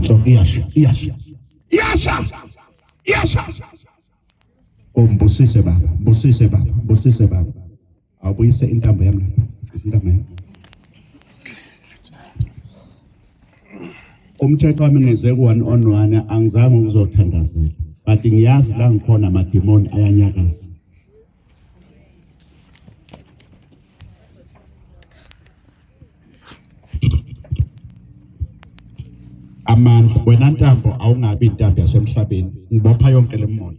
So iyasha. Mbusise baba. Awubuyise intambo yami lapha. Intambo yami. Umthetho wami ngize ku-1-on-1 angizange ukuzothandazela. But ngiyazi la ngikhona amadimoni ayanyakaza. Amandla wena ntambo awungabi intambo yasemhlabeni. Ngibopha yonke lemoya.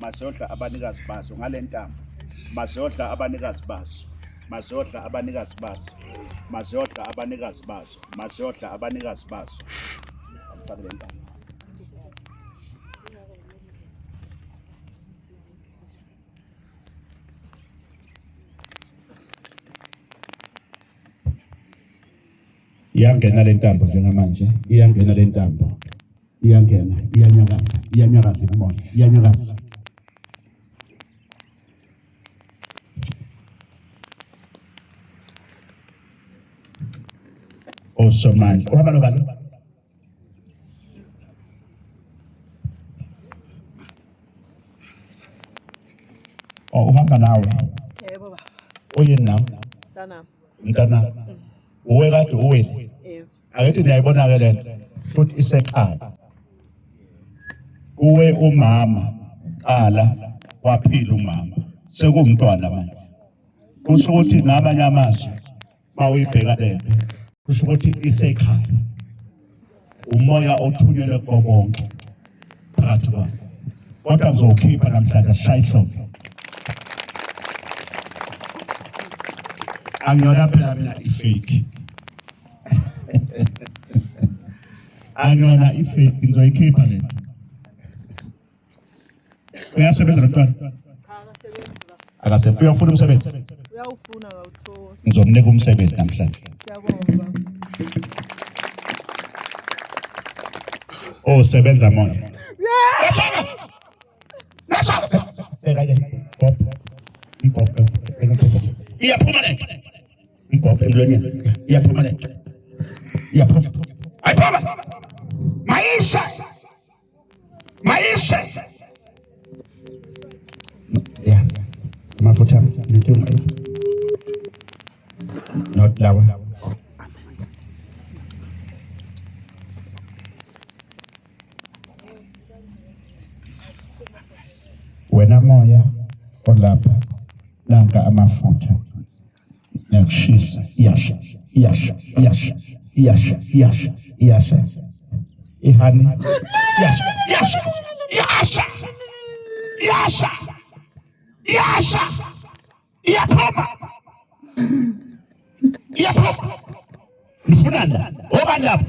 Masodla abanikazi baso ngalentambo. Masodla abanikazi baso. Masodla abanikazi baso. Masodla abanikazi baso. Masodla abanikazi baso. Iyangena lentambo njengamanje. Iyangena lentambo. Iyanyakaza imoya. Iyanyakaza. Osomandla. Uhamba nobani? Uhamba nawe. Yebo baba. Uyini nawe? Mntana. Uwe kade uwe. Yebo. Akithi niyayibona ke lento. Futhi isekhaya. Uwe umama qala waphila umama. Sekumntwana manje. Kusho ukuthi nabanye amazwi mawuyibheka lento. Kusho ukuthi isekhaya. Umoya othunyelwe kubo bonke. Phakathi kwabo. Kodwa ngizokhipha namhlanje shaya ihlombe. Angiyona phela mina ifake. Angiyona ifake ngizoyikhipha lento. Uyasebenza mntwana? Cha, akasebenzi baba. Akasebenza. Uyafuna umsebenzi? Uyawufuna awuthola. Ngizomnika umsebenzi namhlanje. Siyabonga baba. Oh, sebenza mona. Nasaba. Impopho. Iyaphuma lento. Impopho emlonyeni. Iyaphuma lento. Iyaphuma. Ayiphuma. Maisha. Yeah. Mafuta nituma. Not lawa. Wena moya olapha nanka amafutha nakushisa yasha ihani yasha iyaphuma nifunana obandaba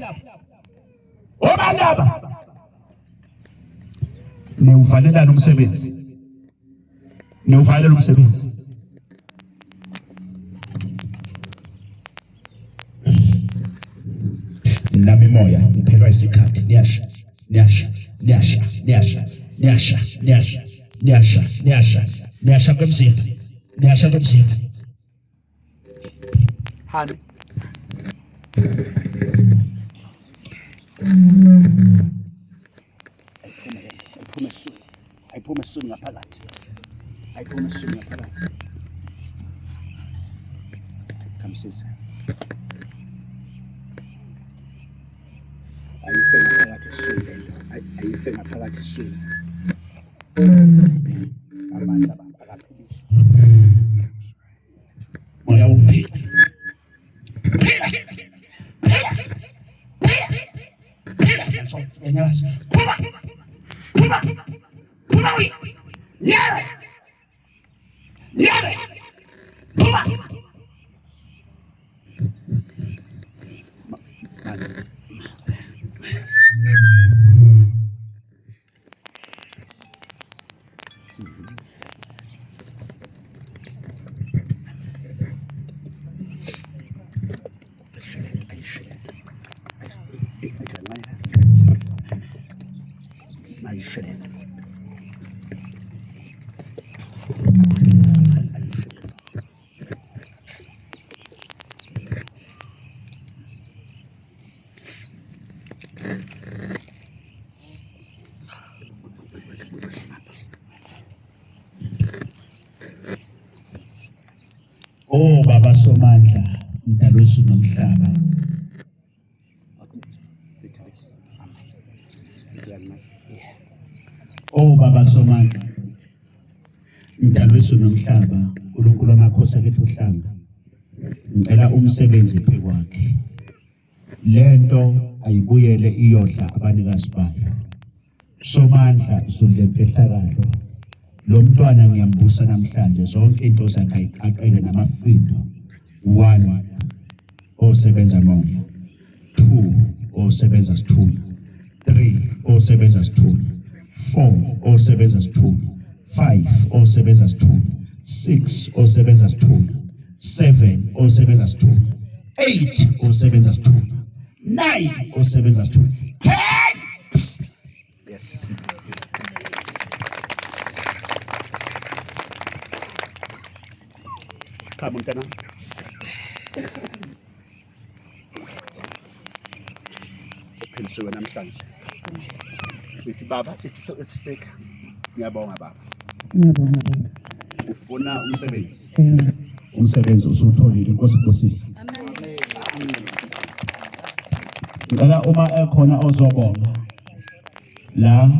niuvalelana umsebenzi. Niuvalela umsebenzi. Nami moya ngiphelwa isikhathi niyasha komzimba. Hani. Ayiphume isulu ngaphakathi. Kamsisa. Ayife ngaphakathi isulu. Amandla akaphiliswa. Moya uphila. ayishelele. Oh Baba Somandla, umdali wezulu nomhlaba. Oh Baba Somandla, umdali wezulu nomhlaba, uNkulunkulu wamakhosi akethu uhlanga. Ngicela umsebenzi phezu kwakhe. Lento ayibuyele iyodla abanikazi bayo. Somandla zulemfehlakalo. Lo mntwana ngiyambusa namhlanje zonke into zakhe ayiqaqeke namafindo. 1 osebenza moya, 2 osebenza sithunga, 3 osebenza sithunga, 4 osebenza sithunga, 5 osebenza sithunga, 6 osebenza sithunga, 7 osebenza sithunga, 8 osebenza sithunga, 9 osebenza sithunga, 10. Yes. Come on, Tana. Uphilisiwe namhlanje. Ithi baba, ithi speaker. Ngiyabonga baba. Ngiyabonga baba. Ufuna umsebenzi. Umsebenzi usutholile Nkosi Nkosisi. Ngicela uma ekhona ozobonga la